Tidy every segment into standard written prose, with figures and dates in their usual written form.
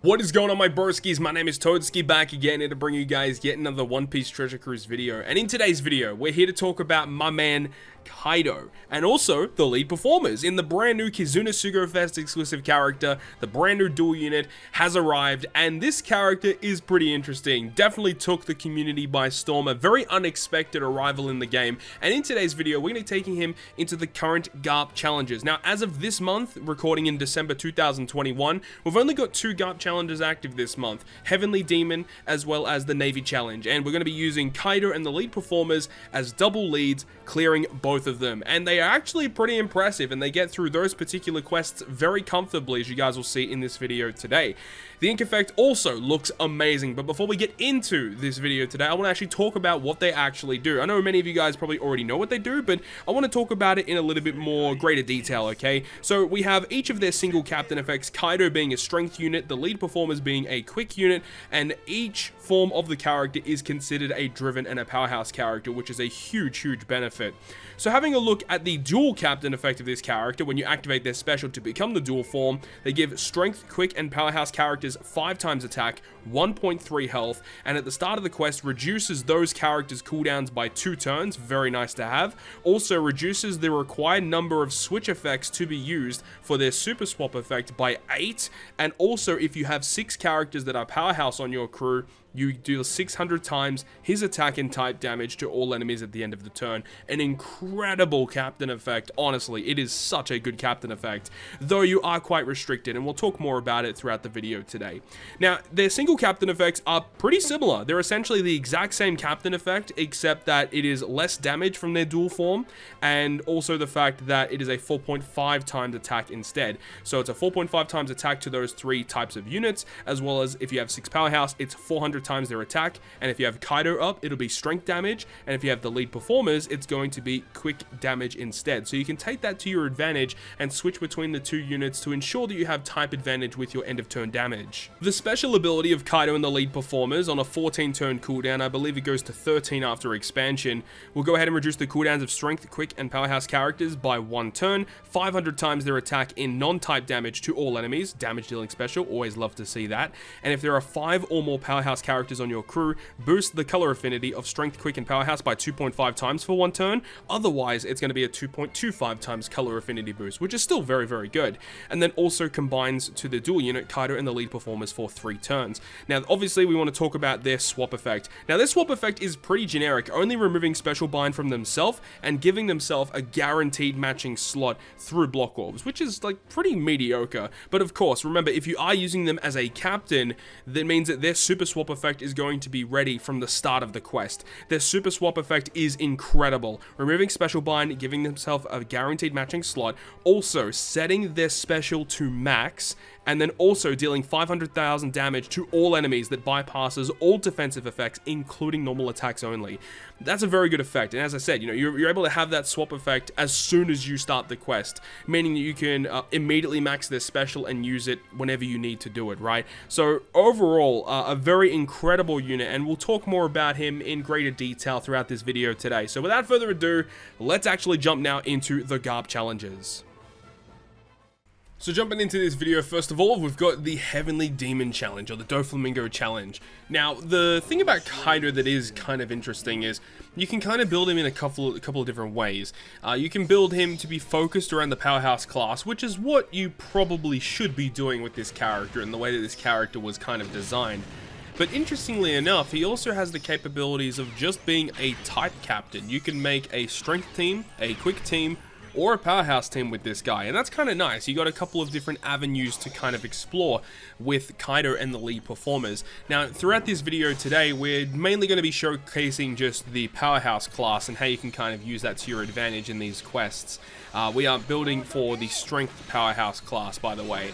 What is going on, my broskiis? My name is Toadskii, back again here to bring you guys yet another One Piece Treasure Cruise video. And in today's video, we're here to talk about my man Kaido, and also the lead performers in the brand new Kizuna Sugo Fest exclusive character. The brand new dual unit has arrived, and this character is pretty interesting. Definitely took the community by storm, a very unexpected arrival in the game. And in today's video, we're going to be taking him into the current GARP challenges. Now, as of this month, recording in December 2021, we've only got 2 GARP challenges active this month, Heavenly Demon as well as the Navy Challenge, and we're going to be using Kaido and the lead performers as double leads, clearing both of them, and they are actually pretty impressive, and they get through those particular quests very comfortably, as you guys will see in this video today. The ink effect also looks amazing, but before we get into this video today, I want to actually talk about what they actually do. I know many of you guys probably already know what they do, but I want to talk about it in a little bit more greater detail, okay? So we have each of their single captain effects, Kaido being a strength unit, the lead performers being a quick unit, and each form of the character is considered a driven and a powerhouse character, which is a huge benefit. So having a look at the dual captain effect of this character, when you activate their special to become the dual form, they give strength, quick, and powerhouse characters 5 times attack, 1.3 health, and at the start of the quest reduces those characters' cooldowns by 2 turns, very nice to have. Also reduces the required number of switch effects to be used for their super swap effect by 8, and also if you have 6 characters that are powerhouse on your crew, you deal 600 times his attack and type damage to all enemies at the end of the turn. An incredible captain effect. Honestly, it is such a good captain effect, though you are quite restricted, and we'll talk more about it throughout the video today. Now, their single captain effects are pretty similar. They're essentially the exact same captain effect, except that it is less damage from their dual form, and also the fact that it is a 4.5 times attack instead. So it's a 4.5 times attack to those 3 types of units, as well as if you have 6 powerhouse, it's 400 times their attack, and if you have Kaido up, it'll be strength damage, and if you have the lead performers, it's going to be quick damage instead. So you can take that to your advantage and switch between the 2 units to ensure that you have type advantage with your end of turn damage. The special ability of Kaido and the lead performers on a 14 turn cooldown, I believe it goes to 13 after expansion, will go ahead and reduce the cooldowns of strength, quick, and powerhouse characters by 1 turn, 500 times their attack in non-type damage to all enemies, damage dealing special, always love to see that, and if there are 5 or more powerhouse characters on your crew, boost the color affinity of strength, quick, and powerhouse by 2.5 times for 1 turn. Otherwise, it's going to be a 2.25 times color affinity boost, which is still very good. And then also combines to the dual unit Kaido and the lead performers for 3 turns. Now, obviously, we want to talk about their swap effect. Now, their swap effect is pretty generic, only removing special bind from themselves and giving themselves a guaranteed matching slot through block orbs, which is like pretty mediocre. But of course, remember, if you are using them as a captain, that means that their super swap effect is going to be ready from the start of the quest. Their super swap effect is incredible, removing special bind, giving themselves a guaranteed matching slot, also setting their special to max, and then also dealing 500,000 damage to all enemies that bypasses all defensive effects, including normal attacks only. That's a very good effect, and as I said, you're able to have that swap effect as soon as you start the quest, meaning that you can immediately max their special and use it whenever you need to do it, right? So overall, a very incredible unit, and we'll talk more about him in greater detail throughout this video today. So without further ado, let's actually jump now into the GARP challenges. So jumping into this video, first of all, we've got the Heavenly Demon Challenge, or the Doflamingo Challenge. Now, the thing about Kaido that is kind of interesting is you can kind of build him in a couple of different ways. You can build him to be focused around the powerhouse class, which is what you probably should be doing with this character and the way that this character was kind of designed. But interestingly enough, he also has the capabilities of just being a type captain. You can make a strength team, a quick team, or a powerhouse team with this guy, and that's kind of nice. You got a couple of different avenues to kind of explore with Kaido and the lead performers. Now, throughout this video today, we're mainly going to be showcasing just the powerhouse class and how you can kind of use that to your advantage in these quests. We are building for the strength powerhouse class, by the way.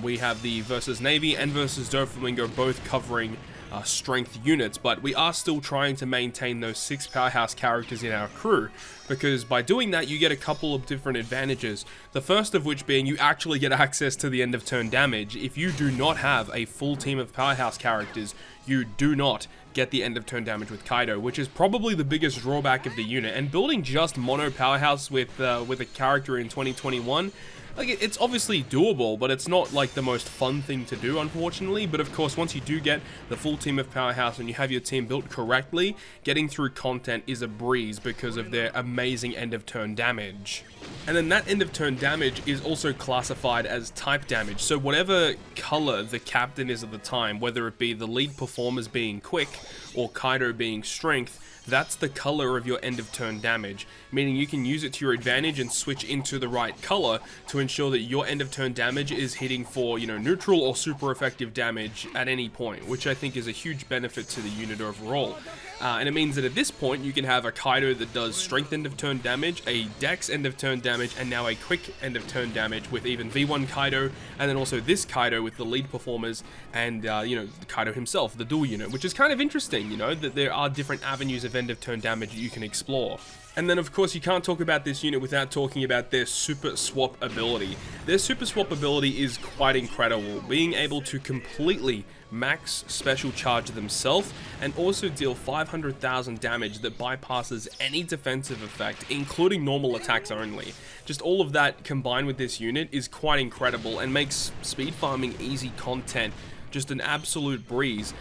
We have the versus Navy and versus Doflamingo both covering strength units, but we are still trying to maintain those 6 powerhouse characters in our crew, because by doing that you get a couple of different advantages. The first of which being you actually get access to the end of turn damage. If you do not have a full team of powerhouse characters, you do not get the end of turn damage with Kaido, which is probably the biggest drawback of the unit. And building just mono powerhouse with a character in 2021 like, it's obviously doable, but it's not like the most fun thing to do, unfortunately. But of course, once you do get the full team of Powerhouse and you have your team built correctly, getting through content is a breeze because of their amazing end of turn damage. And then that end of turn damage is also classified as type damage. So whatever color the captain is at the time, whether it be the lead performers being quick or Kaido being strength, that's the color of your end of turn damage, meaning you can use it to your advantage and switch into the right color to ensure that your end of turn damage is hitting for, you know, neutral or super effective damage at any point, which I think is a huge benefit to the unit overall. And it means that at this point you can have a Kaido that does strength end of turn damage, a dex end of turn damage, and now a quick end of turn damage with even V1 Kaido, and then also this Kaido with the lead performers and, you know, Kaido himself, the dual unit, which is kind of interesting, you know, that there are different avenues of end of turn damage that you can explore. And then of course you can't talk about this unit without talking about their super swap ability. Their super swap ability is quite incredible, being able to completely max special charge themselves and also deal 500,000 damage that bypasses any defensive effect, including normal attacks only. Just all of that combined with this unit is quite incredible and makes speed farming easy content just an absolute breeze.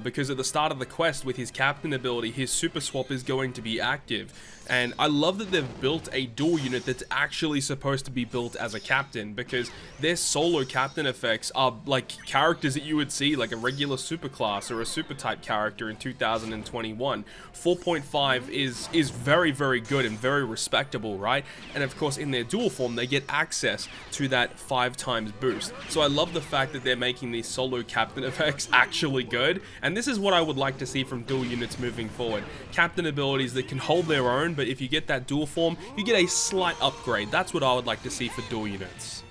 Because at the start of the quest with his captain ability, his super swap is going to be active. And I love that they've built a dual unit that's actually supposed to be built as a captain, because their solo captain effects are like characters that you would see like a regular super class or a super type character in 2021. 4.5 is very, very good and very respectable, right? And of course in their dual form they get access to that 5 times boost. So I love the fact that they're making these solo captain effects actually good, and this is what I would like to see from dual units moving forward. Captain abilities that can hold their own, but if you get that dual form, you get a slight upgrade. That's what I would like to see for dual units.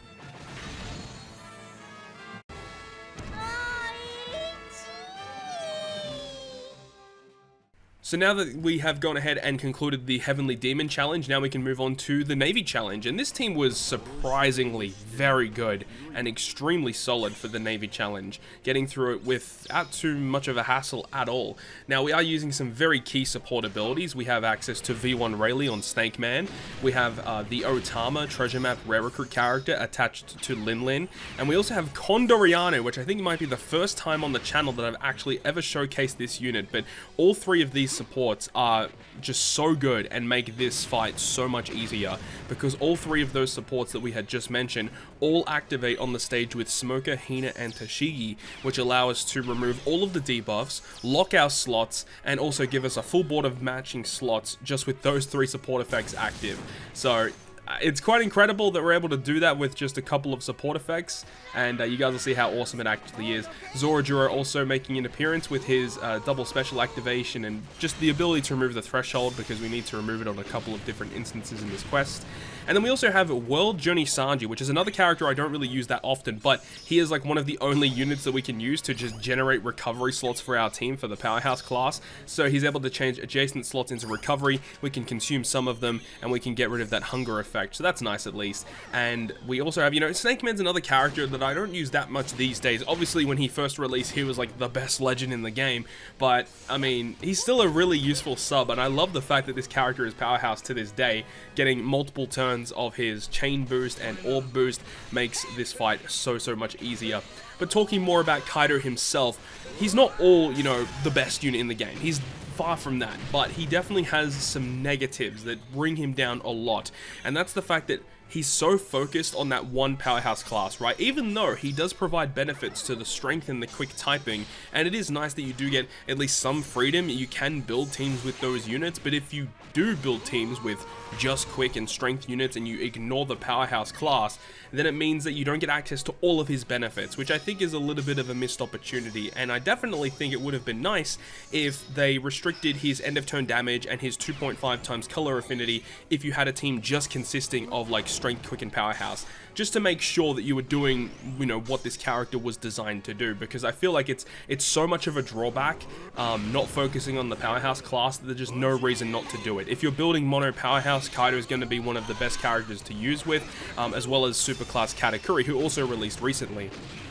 So now that we have gone ahead and concluded the Heavenly Demon Challenge, now we can move on to the Navy Challenge. And this team was surprisingly very good and extremely solid for the Navy Challenge, getting through it without too much of a hassle at all. Now we are using some very key support abilities. We have access to V1 Rayleigh on Snake Man. We have the Otama Treasure Map Rare Recruit character attached to Lin Lin. And we also have Condoriano, which I think might be the first time on the channel that I've actually ever showcased this unit. But all three of these supports are just so good and make this fight so much easier, because all three of those supports that we had just mentioned all activate on the stage with Smoker, Hina, and Toadskii, which allow us to remove all of the debuffs, lock our slots, and also give us a full board of matching slots just with those 3 support effects active. So it's quite incredible that we're able to do that with just a couple of support effects, and you guys will see how awesome it actually is. Zorajuro also making an appearance with his double special activation and just the ability to remove the threshold, because we need to remove it on a couple of different instances in this quest. And then we also have World Journey Sanji, which is another character I don't really use that often, but he is like one of the only units that we can use to just generate recovery slots for our team for the Powerhouse class. So he's able to change adjacent slots into recovery, we can consume some of them, and we can get rid of that hunger effect. So that's nice at least. And we also have, you know, Snake Man's another character that I don't use that much these days. Obviously when he first released he was like the best legend in the game, but I mean he's still a really useful sub, and I love the fact that this character is Powerhouse to this day. Getting multiple turns of his chain boost and orb boost makes this fight so much easier. But talking more about Kaido himself, he's not all, you know, the best unit in the game. He's far from that, but he definitely has some negatives that bring him down a lot, and that's the fact that he's so focused on that one Powerhouse class, right? Even though he does provide benefits to the strength and the quick typing, and it is nice that you do get at least some freedom, you can build teams with those units, but if you do build teams with just quick and strength units and you ignore the Powerhouse class, then it means that you don't get access to all of his benefits, which I think is a little bit of a missed opportunity. And I definitely think it would have been nice if they restricted his end of turn damage and his 2.5 times color affinity if you had a team just consisting of like strength, quick, and Powerhouse, just to make sure that you were doing, you know, what this character was designed to do, because I feel like it's so much of a drawback not focusing on the Powerhouse class that there's just no reason not to do it. If you're building mono Powerhouse, Kaido is going to be one of the best characters to use with, as well as Superclass Katakuri, who also released recently.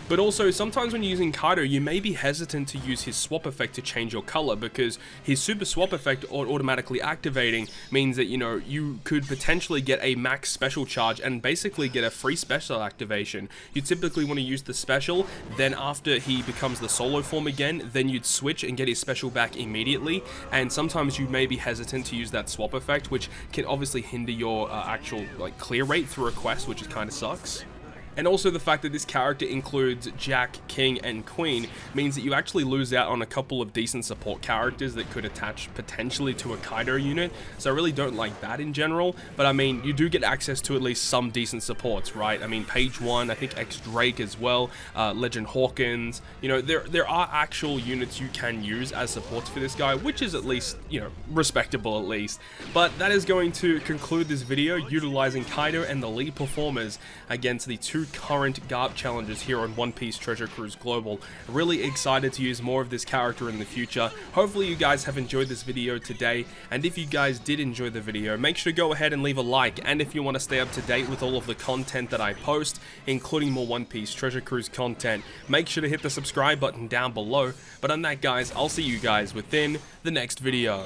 But also, sometimes when you're using Kaido, you may be hesitant to use his swap effect to change your color, because his super swap effect automatically activating means that, you know, you could potentially get a max special charge and basically get a free special activation. You typically want to use the special, then after he becomes the solo form again, then you'd switch and get his special back immediately, and sometimes you may be hesitant to use that swap effect, which can obviously hinder your actual like clear rate through a quest, which kind of sucks. And also the fact that this character includes Jack, King, and Queen means that you actually lose out on a couple of decent support characters that could attach potentially to a Kaido unit, so I really don't like that in general, but I mean, you do get access to at least some decent supports, right? I mean, Page 1, I think X Drake as well, Legend Hawkins, you know, there are actual units you can use as supports for this guy, which is at least, you know, respectable at least. But that is going to conclude this video, utilizing Kaido and the lead performers against the two current GARP challenges here on One Piece Treasure Cruise Global. Really excited to use more of this character in the future. Hopefully you guys have enjoyed this video today, and if you guys did enjoy the video, make sure to go ahead and leave a like, and if you want to stay up to date with all of the content that I post, including more One Piece Treasure Cruise content, make sure to hit the subscribe button down below. But on that, guys, I'll see you guys within the next video.